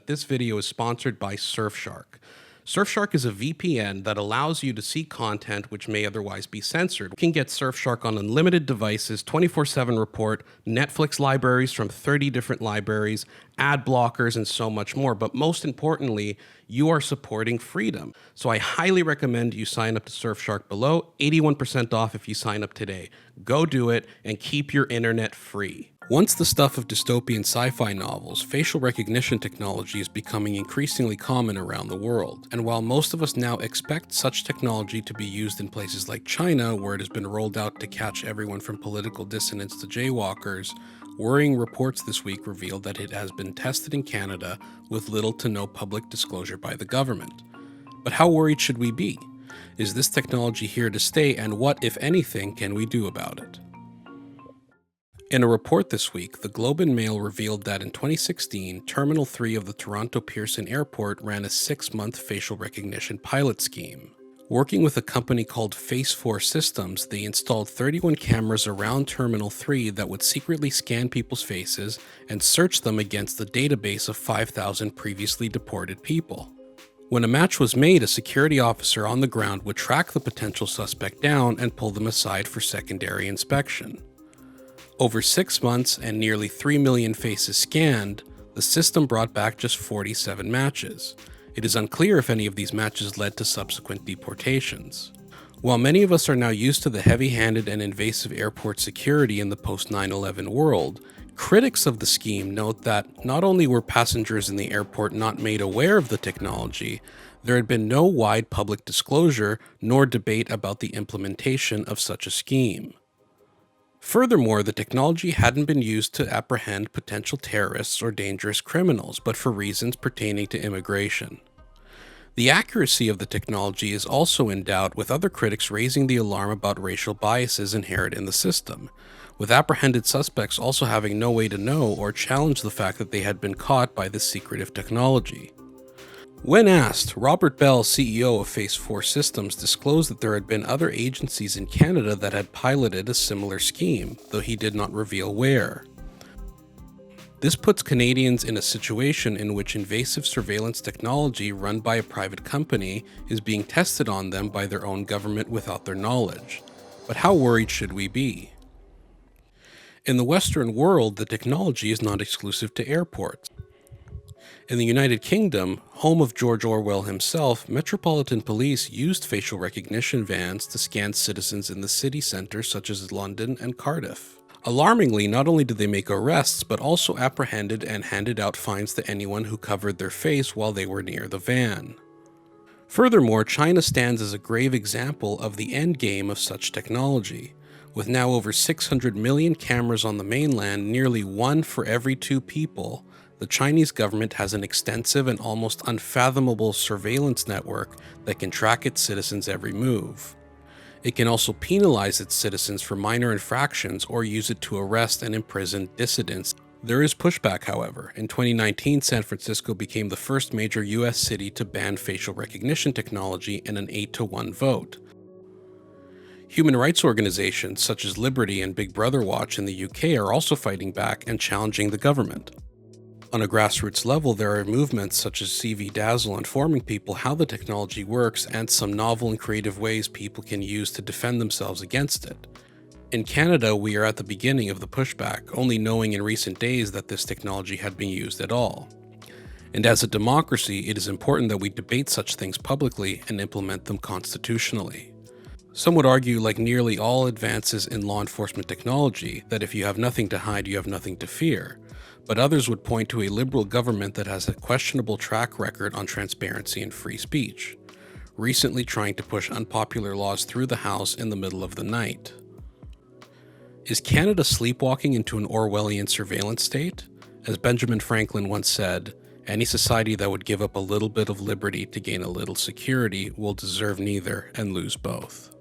that this video is sponsored by Surfshark. Surfshark is a VPN that allows you to see content which may otherwise be censored. You can get Surfshark on unlimited devices, 24/7 report, Netflix libraries from 30 different libraries, ad blockers, and so much more. But most importantly, you are supporting freedom. So I highly recommend you sign up to Surfshark below, 81% off if you sign up today. Go do it and keep your internet free. Once the stuff of dystopian sci-fi novels, facial recognition technology is becoming increasingly common around the world. And while most of us now expect such technology to be used in places like China, where it has been rolled out to catch everyone from political dissidents to jaywalkers, worrying reports this week revealed that it has been tested in Canada with little to no public disclosure by the government. But how worried should we be? Is this technology here to stay, and what, if anything, can we do about it? In a report this week, the Globe and Mail revealed that in 2016, Terminal 3 of the Toronto Pearson Airport ran a 6-month facial recognition pilot scheme. Working with a company called Phase 4 Systems, they installed 31 cameras around Terminal 3 that would secretly scan people's faces and search them against the database of 5,000 previously deported people. When a match was made, a security officer on the ground would track the potential suspect down and pull them aside for secondary inspection. Over 6 months and nearly 3 million faces scanned, the system brought back just 47 matches. It is unclear if any of these matches led to subsequent deportations. While many of us are now used to the heavy-handed and invasive airport security in the post-9/11 world, critics of the scheme note that not only were passengers in the airport not made aware of the technology, there had been no wide public disclosure nor debate about the implementation of such a scheme. Furthermore, the technology hadn't been used to apprehend potential terrorists or dangerous criminals, but for reasons pertaining to immigration. The accuracy of the technology is also in doubt, with other critics raising the alarm about racial biases inherent in the system, with apprehended suspects also having no way to know or challenge the fact that they had been caught by this secretive technology. When asked, Robert Bell, CEO of Phase 4 Systems, disclosed that there had been other agencies in Canada that had piloted a similar scheme, though he did not reveal where. This puts Canadians in a situation in which invasive surveillance technology run by a private company is being tested on them by their own government without their knowledge. But how worried should we be? In the Western world, the technology is not exclusive to airports. In the United Kingdom, home of George Orwell himself, Metropolitan Police used facial recognition vans to scan citizens in the city centres such as London and Cardiff. Alarmingly, not only did they make arrests, but also apprehended and handed out fines to anyone who covered their face while they were near the van. Furthermore, China stands as a grave example of the end game of such technology. With now over 600 million cameras on the mainland, nearly 1 for every 2 people, the Chinese government has an extensive and almost unfathomable surveillance network that can track its citizens' every move. It can also penalize its citizens for minor infractions or use it to arrest and imprison dissidents. There is pushback, however. In 2019, San Francisco became the first major US city to ban facial recognition technology in an 8-to-1 vote. Human rights organizations such as Liberty and Big Brother Watch in the UK are also fighting back and challenging the government. On a grassroots level, there are movements such as CV Dazzle informing people how the technology works and some novel and creative ways people can use to defend themselves against it. In Canada, we are at the beginning of the pushback, only knowing in recent days that this technology had been used at all. And as a democracy, it is important that we debate such things publicly and implement them constitutionally. Some would argue, like nearly all advances in law enforcement technology, that if you have nothing to hide, you have nothing to fear. But others would point to a liberal government that has a questionable track record on transparency and free speech, recently trying to push unpopular laws through the House in the middle of the night. Is Canada sleepwalking into an Orwellian surveillance state? As Benjamin Franklin once said, any society that would give up a little bit of liberty to gain a little security will deserve neither and lose both.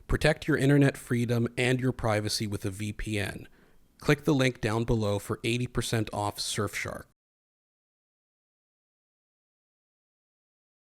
Protect your internet freedom and your privacy with a VPN. Click the link down below for 80% off Surfshark.